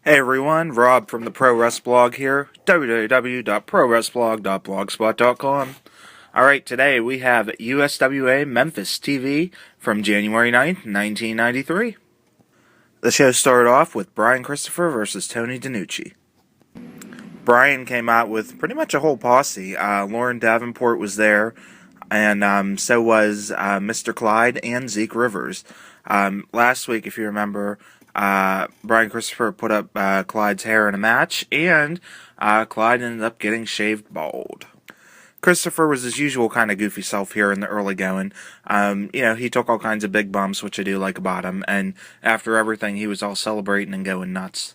Hey everyone, Rob from the ProWresBlog here, www.ProWresBlog.blogspot.com. Alright, today we have USWA Memphis TV from January 9th, 1993. The show started off with Brian Christopher versus Tony DiNucci. Brian came out with pretty much a whole posse. Lauren Davenport was there, and so was Mr. Clyde and Zeke Rivers. Last week, if you remember, Brian Christopher put up Clyde's hair in a match, and Clyde ended up getting shaved bald. Christopher was his usual kind of goofy self here in the early going. He took all kinds of big bumps, which I do like about him, and after everything, he was all celebrating and going nuts.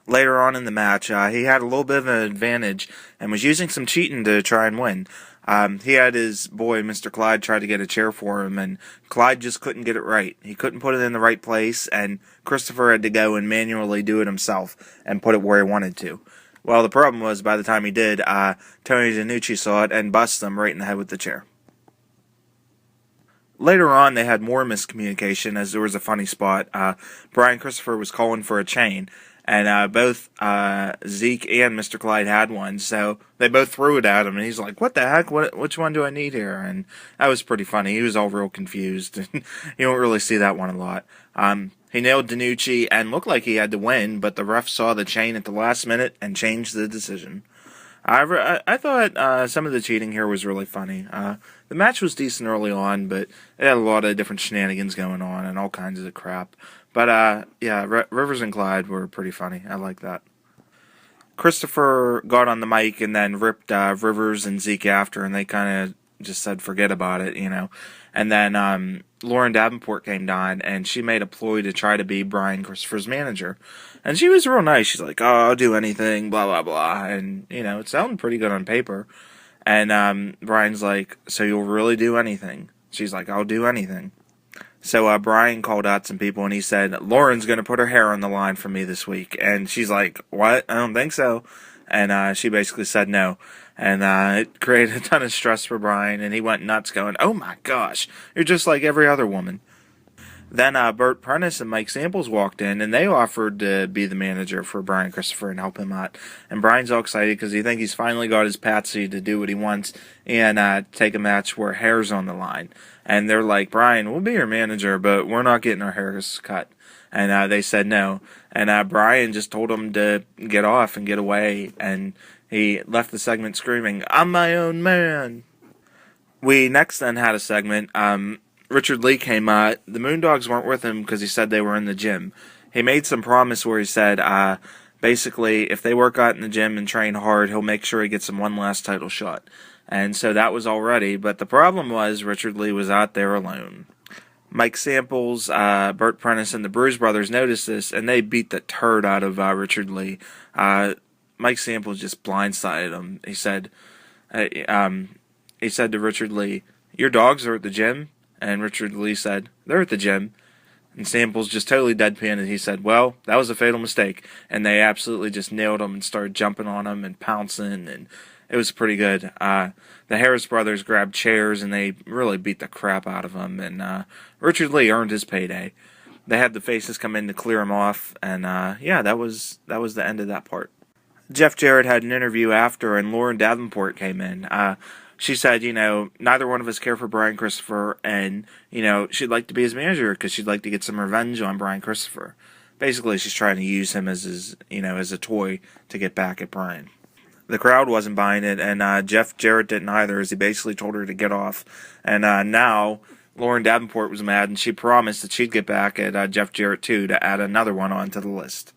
Later on in the match, he had a little bit of an advantage and was using some cheating to try and win. He had his boy, Mr. Clyde, try to get a chair for him, and Clyde just couldn't get it right. He couldn't put it in the right place, and Christopher had to go and manually do it himself and put it where he wanted to. Well, the problem was, by the time he did, Tony DiNucci saw it and busted him right in the head with the chair. Later on, they had more miscommunication as there was a funny spot. Brian Christopher was calling for a chain, and both Zeke and Mr. Clyde had one, so they both threw it at him, and he's like, what the heck, which one do I need here? And that was pretty funny. He was all real confused. You don't really see that one a lot. He nailed DiNucci and looked like he had to win, but the ref saw the chain at the last minute and changed the decision. I thought some of the cheating here was really funny. The match was decent early on, but it had a lot of different shenanigans going on and all kinds of crap. But, Rivers and Clyde were pretty funny. I like that. Christopher got on the mic and then ripped Rivers and Zeke after, and they kind of just said forget about it, And then Lauren Davenport came down, and she made a ploy to try to be Brian Christopher's manager. And she was real nice. She's like, oh, I'll do anything, blah, blah, blah. And, it sounded pretty good on paper. And Brian's like, so you'll really do anything? She's like, I'll do anything. So Brian called out some people, and he said, Lauren's going to put her hair on the line for me this week. And she's like, what? I don't think so. And she basically said no. And it created a ton of stress for Brian, and he went nuts going, oh my gosh, you're just like every other woman. Then Bert Prentice and Mike Samples walked in, and they offered to be the manager for Brian Christopher and help him out. And Brian's all excited because he thinks he's finally got his patsy to do what he wants and take a match where hair's on the line. And they're like, Brian, we'll be your manager, but we're not getting our hairs cut. And they said no. And Brian just told him to get off and get away, and he left the segment screaming, I'm my own man. We next then had a segment. Richard Lee came out. The Moondogs weren't with him because he said they were in the gym. He made some promise where he said, basically, if they work out in the gym and train hard, he'll make sure he gets them one last title shot. And so that was all ready, but the problem was Richard Lee was out there alone. Mike Samples, Bert Prentice, and the Bruise Brothers noticed this, and they beat the turd out of Richard Lee. Mike Samples just blindsided him. He said to Richard Lee, your dogs are at the gym? And Richard Lee said, they're at the gym. And Samples just totally deadpanned, and he said, well, that was a fatal mistake. And they absolutely just nailed him and started jumping on him and pouncing, and it was pretty good. The Harris brothers grabbed chairs, and they really beat the crap out of him, and Richard Lee earned his payday. They had the faces come in to clear him off, and that was the end of that part. Jeff Jarrett had an interview after, and Lauren Davenport came in. She said, neither one of us care for Brian Christopher, and, she'd like to be his manager because she'd like to get some revenge on Brian Christopher. Basically, she's trying to use him as as a toy to get back at Brian. The crowd wasn't buying it, and Jeff Jarrett didn't either, as he basically told her to get off. And now Lauren Davenport was mad, and she promised that she'd get back at Jeff Jarrett, too, to add another one onto the list.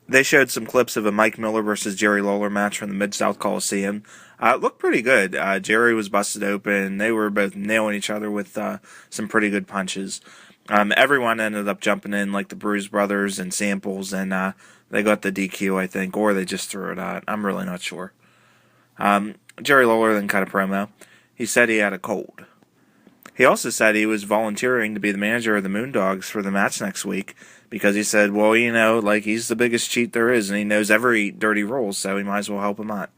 They showed some clips of a Mike Miller versus Jerry Lawler match from the Mid-South Coliseum. It looked pretty good. Jerry was busted open. They were both nailing each other with some pretty good punches. Everyone ended up jumping in, like the Bruise Brothers and Samples, and they got the DQ, I think, or they just threw it out. I'm really not sure. Jerry Lawler then cut a promo. He said he had a cold. He also said he was volunteering to be the manager of the Moondogs for the match next week because he said, well, he's the biggest cheat there is, and he knows every dirty rule, so he might as well help him out.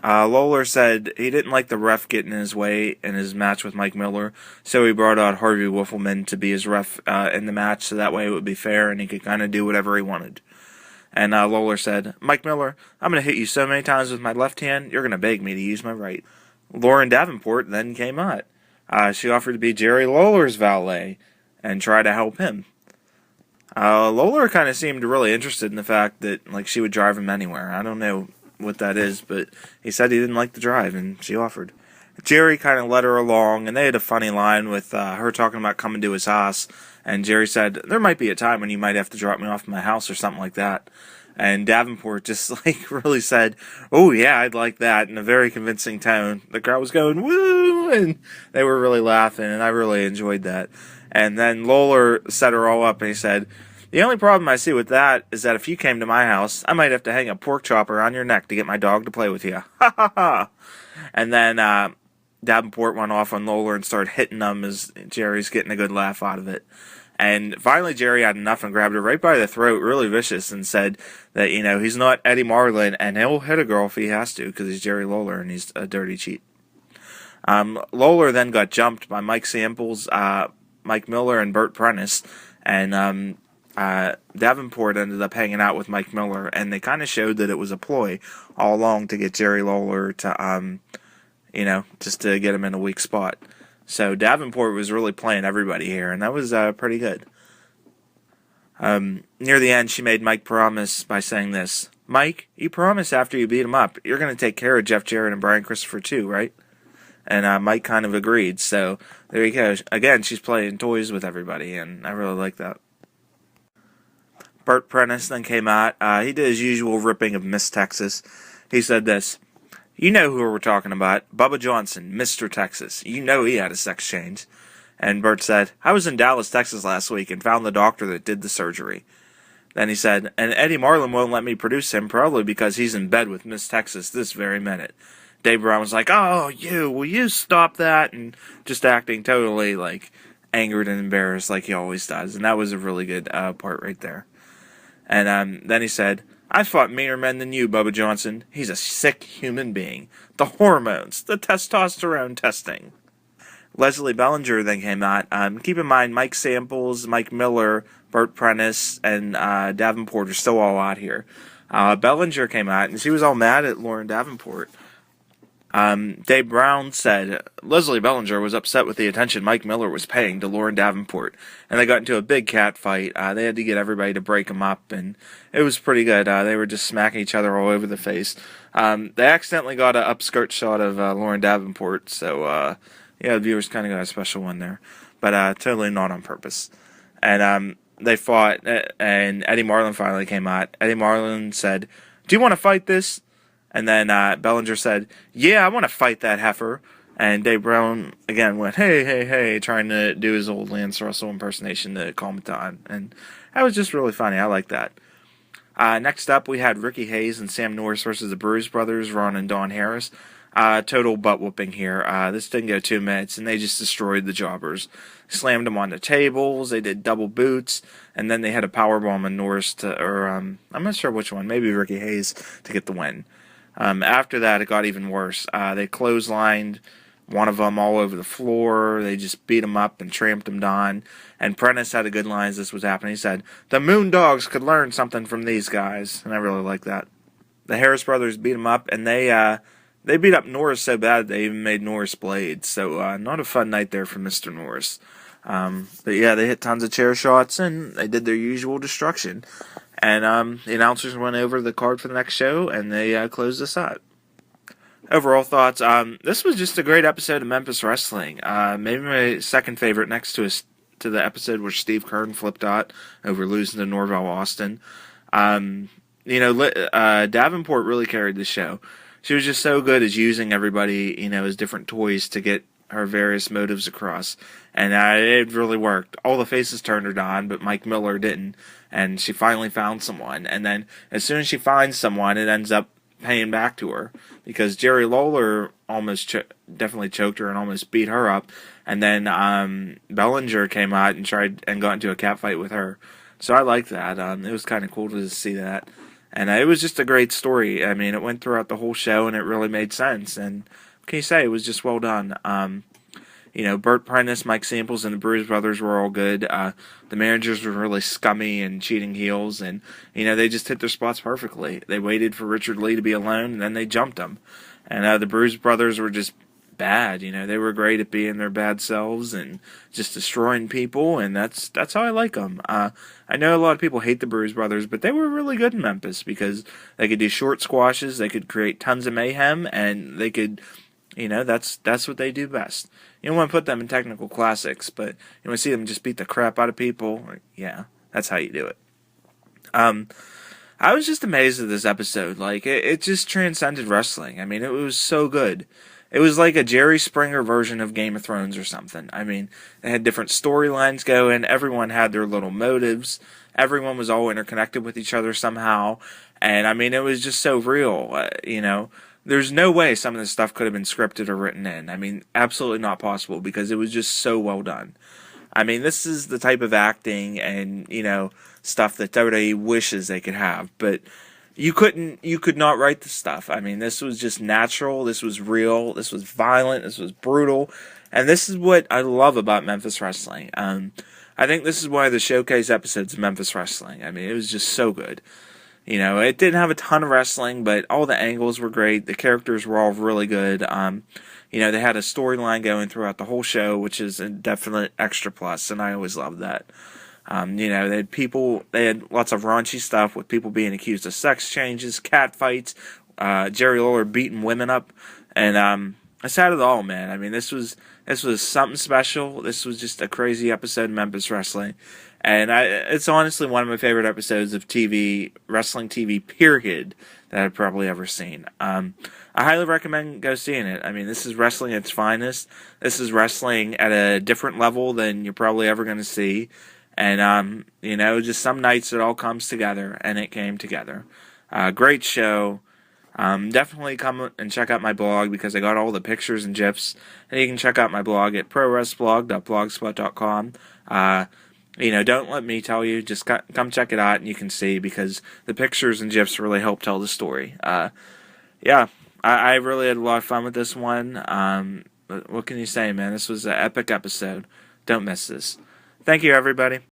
Lawler said he didn't like the ref getting in his way in his match with Mike Miller, so he brought out Harvey Wiffleman to be his ref in the match, so that way it would be fair and he could kind of do whatever he wanted. And Lawler said, "Mike Miller, I'm going to hit you so many times with my left hand, you're going to beg me to use my right." Lauren Davenport then came out. She offered to be Jerry Lawler's valet and try to help him. Lawler kind of seemed really interested in the fact that she would drive him anywhere. I don't know what that is, but he said he didn't like to drive, and she offered. Jerry kind of led her along, and they had a funny line with her talking about coming to his house, and Jerry said, "There might be a time when you might have to drop me off at my house," or something like that. And Davenport just really said, "Oh yeah, I'd like that," in a very convincing tone. The crowd was going, "Woo!" and they were really laughing, and I really enjoyed that. And then Lawler set her all up, and he said, "The only problem I see with that is that if you came to my house, I might have to hang a pork chop around your neck to get my dog to play with you." Ha ha ha. And then Davenport went off on Lawler and started hitting him as Jerry's getting a good laugh out of it. And finally Jerry had enough and grabbed her right by the throat, really vicious, and said that, he's not Eddie Marlin, and he'll hit a girl if he has to, because he's Jerry Lawler, and he's a dirty cheat. Lawler then got jumped by Mike Samples, Mike Miller, and Burt Prentice, and Davenport ended up hanging out with Mike Miller, and they kind of showed that it was a ploy all along to get Jerry Lawler to, just to get him in a weak spot. So Davenport was really playing everybody here, and that was pretty good. Near the end, she made Mike promise by saying this: "Mike, you promise after you beat him up, you're going to take care of Jeff Jarrett and Brian Christopher too, right?" And Mike kind of agreed, so there you go. Again, she's playing toys with everybody, and I really like that. Burt Prentice then came out. He did his usual ripping of Miss Texas. He said this: "You know who we're talking about. Bubba Johnson, Mr. Texas. You know he had a sex change." And Burt said, "I was in Dallas, Texas last week and found the doctor that did the surgery." Then he said, "And Eddie Marlin won't let me produce him, probably because he's in bed with Miss Texas this very minute." Dave Brown was like, "Oh, will you stop that?" And just acting totally angered and embarrassed like he always does. And that was a really good part right there. And then he said, "I fought meaner men than you, Bubba Johnson. He's a sick human being. The hormones, the testosterone testing." Leslie Bellinger then came out. Keep in mind, Mike Samples, Mike Miller, Burt Prentice, and Davenport are still all out here. Bellinger came out, and she was all mad at Lauren Davenport. Dave Brown said Leslie Bellinger was upset with the attention Mike Miller was paying to Lauren Davenport, and they got into a big cat fight. They had to get everybody to break them up, and it was pretty good. They were just smacking each other all over the face. They accidentally got an upskirt shot of Lauren Davenport, so the viewers kind of got a special one there, but totally not on purpose. And they fought, and Eddie Marlin finally came out. Eddie Marlin said, "Do you want to fight this?" And then Bellinger said, "Yeah, I want to fight that heifer." And Dave Brown again went, "Hey, hey, hey," trying to do his old Lance Russell impersonation to calm it down. And that was just really funny. I like that. Next up, we had Ricky Hayes and Sam Norris versus the Bruise Brothers, Ron and Don Harris. Total butt whooping here. This didn't go 2 minutes, and they just destroyed the jobbers. Slammed them on the tables. They did double boots, and then they had a powerbomb on Norris I'm not sure which one, maybe Ricky Hayes, to get the win. After that, it got even worse. They clotheslined one of them all over the floor. They just beat him up and tramped him down. And Prentice had a good line as this was happening. He said, "The Moon Dogs could learn something from these guys." And I really like that. The Harris brothers beat him up, and they beat up Norris so bad they even made Norris bleed. So not a fun night there for Mr. Norris. But yeah, they hit tons of chair shots, and they did their usual destruction. And the announcers went over the card for the next show, and they closed us out. Overall thoughts, this was just a great episode of Memphis Wrestling. Maybe my second favorite next to the episode where Steve Kern flipped out over losing to Norvell Austin. Davenport really carried the show. She was just so good at using everybody, as different toys to get her various motives across. And it really worked. All the faces turned her on, but Mike Miller didn't. And she finally found someone. And then as soon as she finds someone, it ends up paying back to her. Because Jerry Lawler almost definitely choked her and almost beat her up. And then Bellinger came out and tried and got into a cat fight with her. So I like that. It was kind of cool to see that. And it was just a great story. I mean, it went throughout the whole show, and it really made sense. And what can you say? It was just well done. Burt Prentice, Mike Samples, and the Bruise Brothers were all good. The managers were really scummy and cheating heels, and, they just hit their spots perfectly. They waited for Richard Lee to be alone, and then they jumped him. And the Bruise Brothers were just bad. They were great at being their bad selves and just destroying people, and that's how I like them. I know a lot of people hate the Bruise Brothers, but they were really good in Memphis because they could do short squashes, they could create tons of mayhem, and they could, that's what they do best. You don't want to put them in technical classics, but you want to see them just beat the crap out of people. Yeah, that's how you do it. I was just amazed at this episode. Like, it just transcended wrestling. I mean, it was so good. It was like a Jerry Springer version of Game of Thrones or something. I mean, they had different storylines going. Everyone had their little motives. Everyone was all interconnected with each other somehow. And, I mean, it was just so real. There's no way some of this stuff could have been scripted or written in. I mean, absolutely not possible because it was just so well done. I mean, this is the type of acting and, stuff that WWE wishes they could have. But you could not write this stuff. I mean, this was just natural, this was real, this was violent, this was brutal, and this is what I love about Memphis Wrestling. I think this is why the showcase episodes of Memphis Wrestling, I mean, it was just so good. It didn't have a ton of wrestling, but all the angles were great, the characters were all really good. They had a storyline going throughout the whole show, which is a definite extra plus, and I always loved that. They had lots of raunchy stuff with people being accused of sex changes, cat fights, Jerry Lawler beating women up, and I had it all, man. I mean, this was something special. This was just a crazy episode of Memphis Wrestling, and it's honestly one of my favorite episodes of wrestling TV, period, that I've probably ever seen. I highly recommend go seeing it. I mean, this is wrestling at its finest. This is wrestling at a different level than you're probably ever going to see. And, just some nights it all comes together, and it came together. Great show. Definitely come and check out my blog because I got all the pictures and gifs. And you can check out my blog at ProWresBlog.blogspot.com. Don't let me tell you, just come check it out and you can see because the pictures and gifs really help tell the story. I really had a lot of fun with this one. What can you say, man? This was an epic episode. Don't miss this. Thank you, everybody.